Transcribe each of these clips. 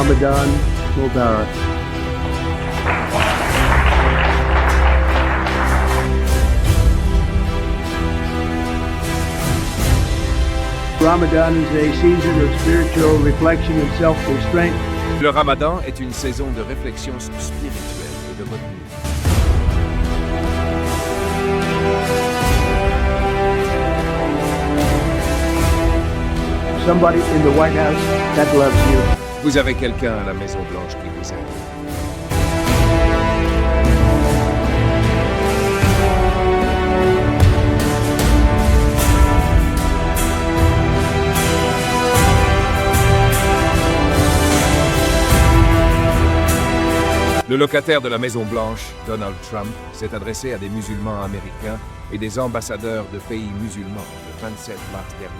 Ramadan Mubarak. Ramadan is a season of spiritual reflection and self-restraint. Le Ramadan est une saison de réflexion spirituelle et de retenue. Somebody in the White House that loves you. Vous avez quelqu'un à la Maison-Blanche qui vous aime. Le locataire de la Maison-Blanche, Donald Trump, s'est adressé à des musulmans américains et des ambassadeurs de pays musulmans le 27 mars dernier.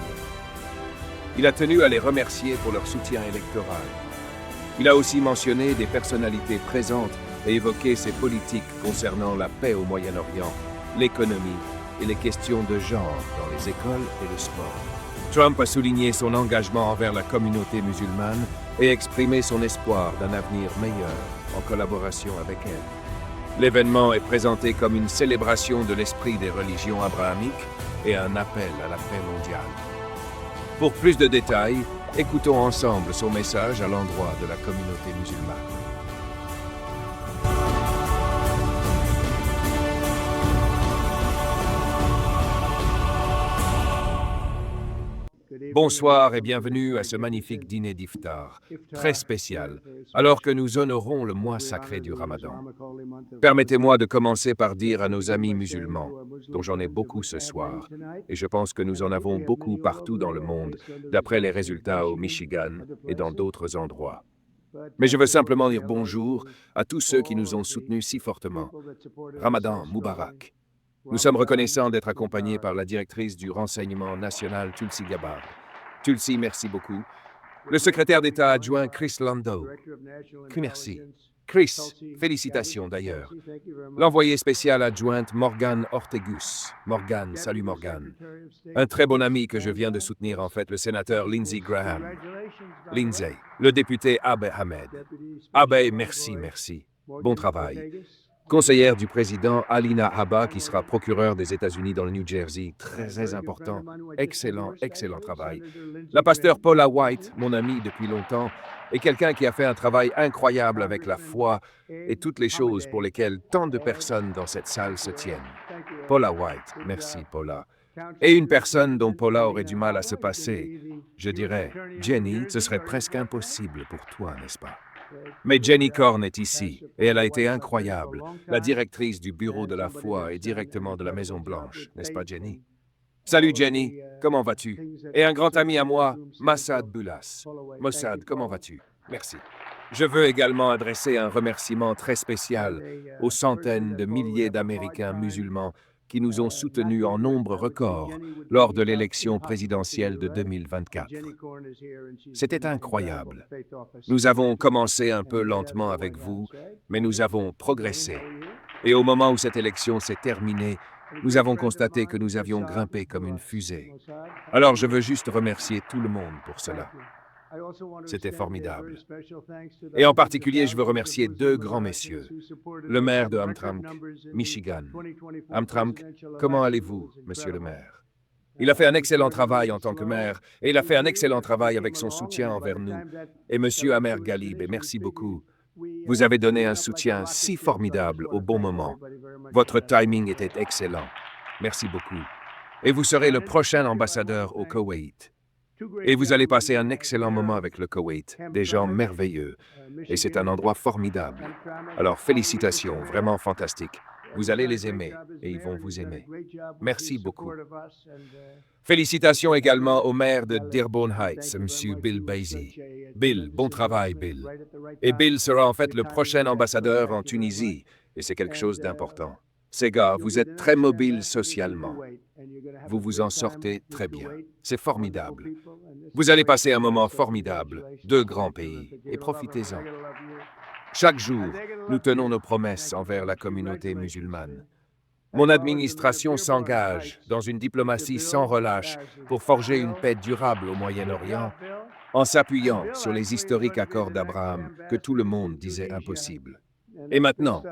Il a tenu à les remercier pour leur soutien électoral. Il a aussi mentionné des personnalités présentes et évoqué ses politiques concernant la paix au Moyen-Orient, l'économie et les questions de genre dans les écoles et le sport. Trump a souligné son engagement envers la communauté musulmane et exprimé son espoir d'un avenir meilleur en collaboration avec elle. L'événement est présenté comme une célébration de l'esprit des religions abrahamiques et un appel à la paix mondiale. Pour plus de détails, écoutons ensemble son message à l'endroit de la communauté musulmane. Bonsoir et bienvenue à ce magnifique dîner d'iftar, très spécial, alors que nous honorons le mois sacré du Ramadan. Permettez-moi de commencer par dire à nos amis musulmans, dont j'en ai beaucoup ce soir, et je pense que nous en avons beaucoup partout dans le monde, d'après les résultats au Michigan et dans d'autres endroits. Mais je veux simplement dire bonjour à tous ceux qui nous ont soutenus si fortement. Ramadan Mubarak. Nous sommes reconnaissants d'être accompagnés par la directrice du renseignement national Tulsi Gabbard. Tulsi, merci beaucoup. Le secrétaire d'État adjoint Chris Landau. Merci. Chris, félicitations d'ailleurs. L'envoyé spécial adjointe Morgan Ortegus. Morgan, salut Morgan. Un très bon ami que je viens de soutenir en fait, le sénateur Lindsey Graham. Lindsey, le député Abe Ahmed. Abe, merci. Bon travail. Conseillère du président Alina Habba, qui sera procureure des États-Unis dans le New Jersey. Très important. Excellent travail. La pasteur Paula White, mon amie depuis longtemps, est quelqu'un qui a fait un travail incroyable avec la foi et toutes les choses pour lesquelles tant de personnes dans cette salle se tiennent. Paula White, merci Paula. Et une personne dont Paula aurait du mal à se passer, je dirais, Jenny, ce serait presque impossible pour toi, n'est-ce pas? Mais Jenny Korn est ici, et elle a été incroyable, la directrice du Bureau de la foi et directement de la Maison-Blanche, n'est-ce pas Jenny? Salut Jenny, comment vas-tu? Et un grand ami à moi, Massad Boulas. Mossad, comment vas-tu? Merci. Je veux également adresser un remerciement très spécial aux centaines de milliers d'Américains musulmans qui nous ont soutenus en nombre record lors de l'élection présidentielle de 2024. C'était incroyable. Nous avons commencé un peu lentement avec vous, mais nous avons progressé. Et au moment où cette élection s'est terminée, nous avons constaté que nous avions grimpé comme une fusée. Alors je veux juste remercier tout le monde pour cela. C'était formidable. Et en particulier, je veux remercier deux grands messieurs. Le maire de Hamtramck, Michigan. Hamtramck, comment allez-vous, monsieur le maire? Il a fait un excellent travail en tant que maire, et il a fait un excellent travail avec son soutien envers nous. Et monsieur Amer Ghalib, et merci beaucoup. Vous avez donné un soutien si formidable au bon moment. Votre timing était excellent. Merci beaucoup. Et vous serez le prochain ambassadeur au Koweït. Et vous allez passer un excellent moment avec le Koweït, des gens merveilleux. Et c'est un endroit formidable. Alors félicitations, vraiment fantastique. Vous allez les aimer et ils vont vous aimer. Merci beaucoup. Félicitations également au maire de Dearborn Heights, M. Bill Basie. Bill, bon travail, Bill. Et Bill sera en fait le prochain ambassadeur en Tunisie, et c'est quelque chose d'important. Ces gars, vous êtes très mobiles socialement. Vous vous en sortez très bien. C'est formidable. Vous allez passer un moment formidable, deux grands pays, et profitez-en. Chaque jour, nous tenons nos promesses envers la communauté musulmane. Mon administration s'engage dans une diplomatie sans relâche pour forger une paix durable au Moyen-Orient en s'appuyant sur les historiques accords d'Abraham que tout le monde disait impossibles. Et maintenant,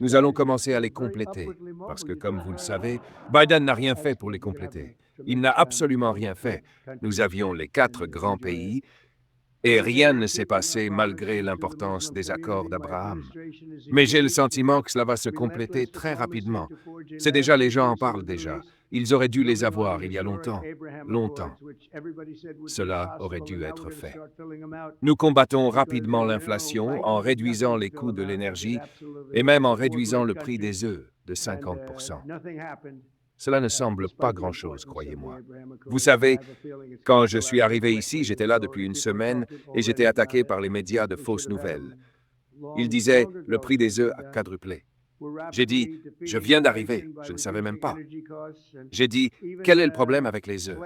nous allons commencer à les compléter, parce que, comme vous le savez, Biden n'a rien fait pour les compléter. Il n'a absolument rien fait. Nous avions les 4 grands pays, et rien ne s'est passé malgré l'importance des accords d'Abraham. Mais j'ai le sentiment que cela va se compléter très rapidement. C'est déjà, les gens en parlent déjà. Ils auraient dû les avoir il y a longtemps. Longtemps. Cela aurait dû être fait. Nous combattons rapidement l'inflation en réduisant les coûts de l'énergie et même en réduisant le prix des œufs de 50%. Cela ne semble pas grand-chose, croyez-moi. Vous savez, quand je suis arrivé ici, j'étais là depuis une semaine et j'étais attaqué par les médias de fausses nouvelles. Ils disaient « le prix des œufs a quadruplé ». J'ai dit « je viens d'arriver, je ne savais même pas ». J'ai dit « quel est le problème avec les œufs ?»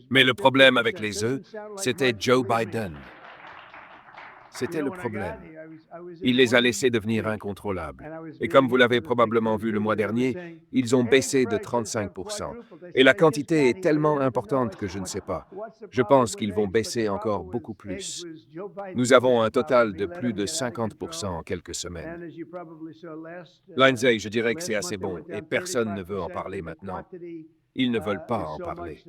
Mais le problème avec les œufs, c'était Joe Biden. C'était le problème. Il les a laissés devenir incontrôlables. Et comme vous l'avez probablement vu le mois dernier, ils ont baissé de 35%. Et la quantité est tellement importante que je ne sais pas. Je pense qu'ils vont baisser encore beaucoup plus. Nous avons un total de plus de 50% en quelques semaines. Lindsay, je dirais que c'est assez bon et personne ne veut en parler maintenant. Ils ne veulent pas en parler.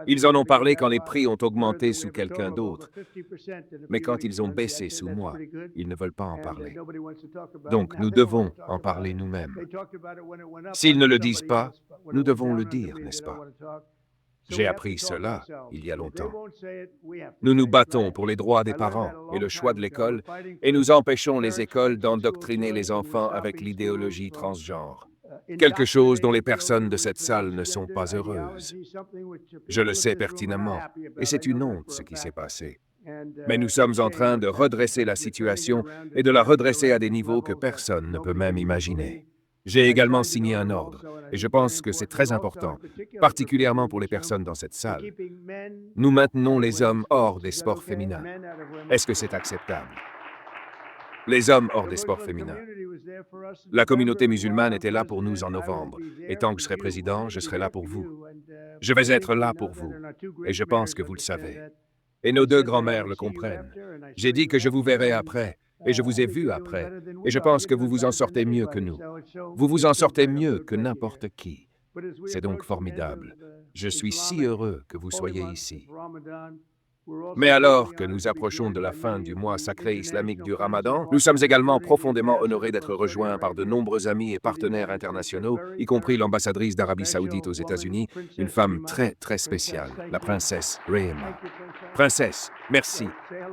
Ils en ont parlé quand les prix ont augmenté sous quelqu'un d'autre. Mais quand ils ont baissé sous moi, ils ne veulent pas en parler. Donc, nous devons en parler nous-mêmes. S'ils ne le disent pas, nous devons le dire, n'est-ce pas? J'ai appris cela il y a longtemps. Nous nous battons pour les droits des parents et le choix de l'école, et nous empêchons les écoles d'endoctriner les enfants avec l'idéologie transgenre. Quelque chose dont les personnes de cette salle ne sont pas heureuses. Je le sais pertinemment, et c'est une honte ce qui s'est passé. Mais nous sommes en train de redresser la situation et de la redresser à des niveaux que personne ne peut même imaginer. J'ai également signé un ordre, et je pense que c'est très important, particulièrement pour les personnes dans cette salle. Nous maintenons les hommes hors des sports féminins. Est-ce que c'est acceptable? Les hommes hors des sports féminins. La communauté musulmane était là pour nous en novembre, et tant que je serai président, je serai là pour vous. Je vais être là pour vous, et je pense que vous le savez. Et nos 2 grands-mères le comprennent. J'ai dit que je vous verrai après, et je vous ai vu après, et je pense que vous vous en sortez mieux que nous. Vous vous en sortez mieux que n'importe qui. C'est donc formidable. Je suis si heureux que vous soyez ici. Mais alors que nous approchons de la fin du mois sacré islamique du Ramadan, nous sommes également profondément honorés d'être rejoints par de nombreux amis et partenaires internationaux, y compris l'ambassadrice d'Arabie Saoudite aux États-Unis, une femme très, très spéciale, la princesse Rehema. Princesse, merci.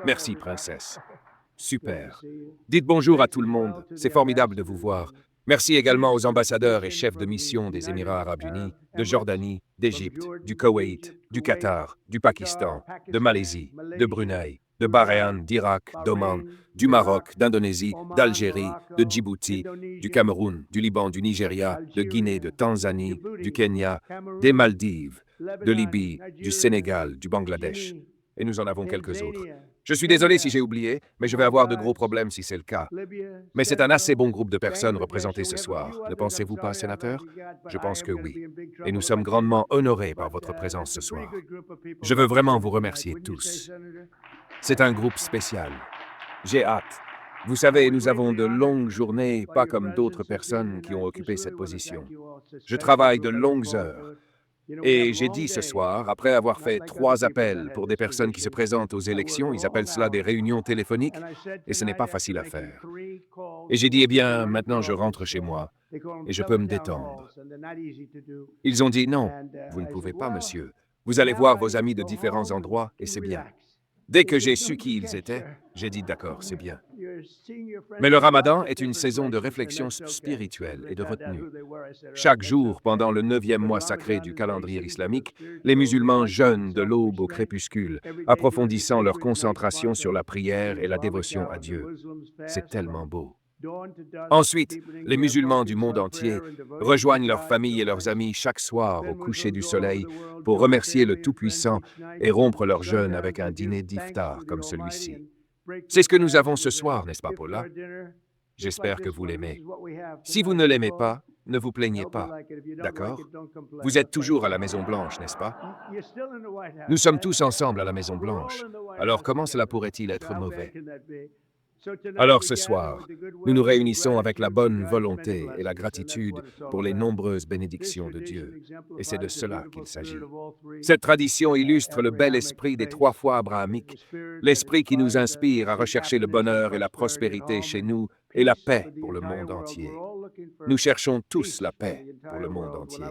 Merci, princesse. Super. Dites bonjour à tout le monde, c'est formidable de vous voir. Merci également aux ambassadeurs et chefs de mission des Émirats arabes unis, de Jordanie, d'Égypte, du Koweït, du Qatar, du Pakistan, de Malaisie, de Brunei, de Bahreïn, d'Irak, d'Oman, du Maroc, d'Indonésie, d'Algérie, de Djibouti, du Cameroun, du Liban, du Nigeria, de Guinée, de Tanzanie, du Kenya, des Maldives, de Libye, du Sénégal, du Bangladesh. Et nous en avons quelques autres. Je suis désolé si j'ai oublié, mais je vais avoir de gros problèmes si c'est le cas. Mais c'est un assez bon groupe de personnes représentées ce soir. Ne pensez-vous pas, sénateur? Je pense que oui. Et nous sommes grandement honorés par votre présence ce soir. Je veux vraiment vous remercier tous. C'est un groupe spécial. J'ai hâte. Vous savez, nous avons de longues journées, pas comme d'autres personnes qui ont occupé cette position. Je travaille de longues heures. Et j'ai dit ce soir, après avoir fait 3 appels pour des personnes qui se présentent aux élections, ils appellent cela des réunions téléphoniques, et ce n'est pas facile à faire. Et j'ai dit, eh bien, maintenant je rentre chez moi, et je peux me détendre. Ils ont dit, non, vous ne pouvez pas, monsieur. Vous allez voir vos amis de différents endroits, et c'est bien. Dès que j'ai su qui ils étaient, j'ai dit, d'accord, c'est bien. Mais le Ramadan est une saison de réflexion spirituelle et de retenue. Chaque jour, pendant le 9e mois sacré du calendrier islamique, les musulmans jeûnent de l'aube au crépuscule, approfondissant leur concentration sur la prière et la dévotion à Dieu. C'est tellement beau. Ensuite, les musulmans du monde entier rejoignent leurs familles et leurs amis chaque soir au coucher du soleil pour remercier le Tout-Puissant et rompre leur jeûne avec un dîner d'iftar comme celui-ci. C'est ce que nous avons ce soir, n'est-ce pas, Paula? J'espère que vous l'aimez. Si vous ne l'aimez pas, ne vous plaignez pas, d'accord? Vous êtes toujours à la Maison-Blanche, n'est-ce pas? Nous sommes tous ensemble à la Maison-Blanche. Alors comment cela pourrait-il être mauvais? Alors ce soir, nous nous réunissons avec la bonne volonté et la gratitude pour les nombreuses bénédictions de Dieu. Et c'est de cela qu'il s'agit. Cette tradition illustre le bel esprit des 3 foi abrahamiques, l'esprit qui nous inspire à rechercher le bonheur et la prospérité chez nous et la paix pour le monde entier. Nous cherchons tous la paix pour le monde entier.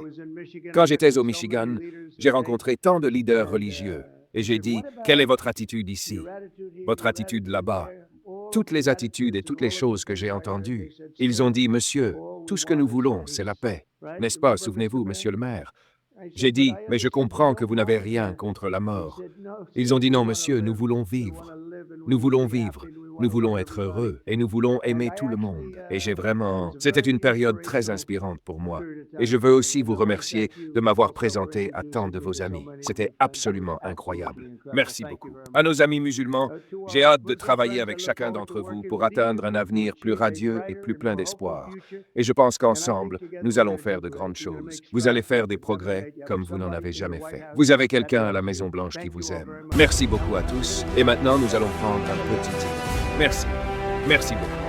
Quand j'étais au Michigan, j'ai rencontré tant de leaders religieux et j'ai dit, quelle est votre attitude ici? Votre attitude là-bas? Toutes les attitudes et toutes les choses que j'ai entendues, ils ont dit, monsieur, tout ce que nous voulons, c'est la paix. N'est-ce pas, souvenez-vous, monsieur le maire? J'ai dit, mais je comprends que vous n'avez rien contre la mort. Ils ont dit, non, monsieur, nous voulons vivre. Nous voulons vivre. Nous voulons être heureux et nous voulons aimer tout le monde. Et c'était une période très inspirante pour moi. Et je veux aussi vous remercier de m'avoir présenté à tant de vos amis. C'était absolument incroyable. Merci beaucoup. À nos amis musulmans, j'ai hâte de travailler avec chacun d'entre vous pour atteindre un avenir plus radieux et plus plein d'espoir. Et je pense qu'ensemble, nous allons faire de grandes choses. Vous allez faire des progrès comme vous n'en avez jamais fait. Vous avez quelqu'un à la Maison-Blanche qui vous aime. Merci beaucoup à tous. Et maintenant, nous allons prendre un petit thé. Merci. Merci beaucoup.